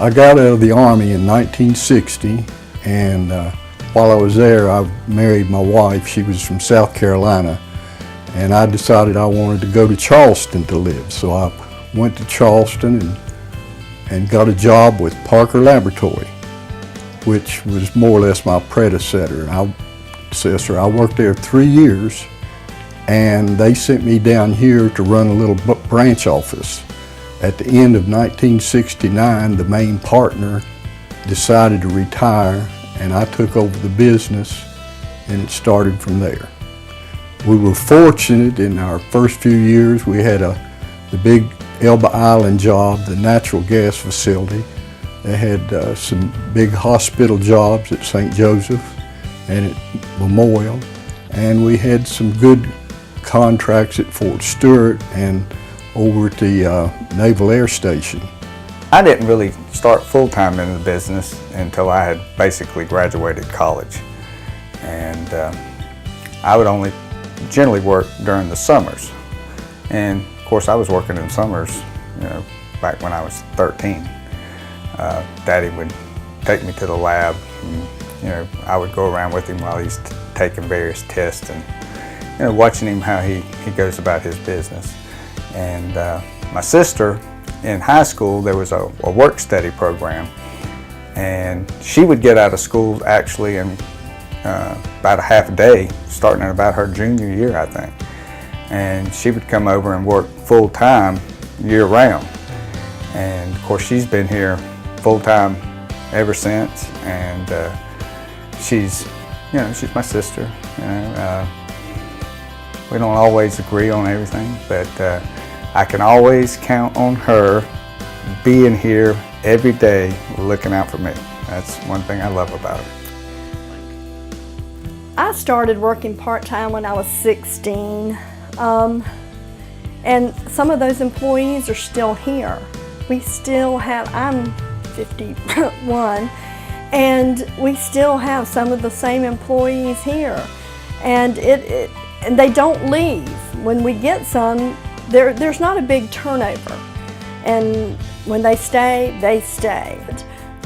I got out of the Army in 1960, and while I was there, I married my wife. She was from South Carolina, and I decided I wanted to go to Charleston to live. So I went to Charleston and got a job with Whitaker Laboratory, which was more or less my predecessor. I worked there 3 years, and they sent me down here to run a little branch office. At the end of 1969, the main partner decided to retire, and I took over the business, and it started from there. We were fortunate in our first few years. We had the big Elba Island job, the natural gas facility. They had some big hospital jobs at St. Joseph and at Memorial, and we had some good contracts at Fort Stewart and over at the Naval Air Station. I didn't really start full-time in the business until I had basically graduated college, and I would only generally work during the summers. And of course, I was working in summers, back when I was 13. Daddy would take me to the lab, and I would go around with him while he's taking various tests and watching him how he goes about his business. And my sister, in high school, there was a work-study program, and she would get out of school actually in about a half a day, starting in about her junior year, I think. And she would come over and work full-time year-round. And of course, she's been here full-time ever since, and she's my sister. We don't always agree on everything, but I can always count on her being here every day, looking out for me. That's one thing I love about her. I started working part-time when I was 16, and some of those employees are still here. We still have, I'm 51, and we still have some of the same employees here, and and they don't leave. When we get some, there's not a big turnover, and when they stay, they stay.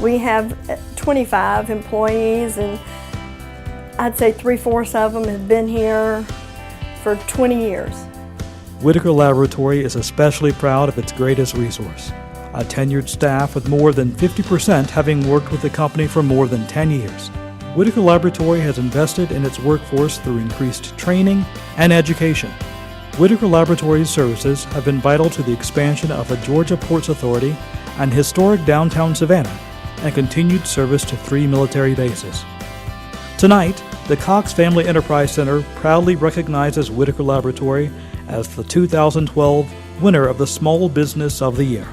We have 25 employees, and I'd say 3/4 of them have been here for 20 years. Whitaker Laboratory is especially proud of its greatest resource, a tenured staff with more than 50% having worked with the company for more than 10 years. Whitaker Laboratory has invested in its workforce through increased training and education. Whitaker Laboratory's services have been vital to the expansion of the Georgia Ports Authority and historic downtown Savannah, and continued service to 3 military bases. Tonight, the Cox Family Enterprise Center proudly recognizes Whitaker Laboratory as the 2012 winner of the Small Business of the Year.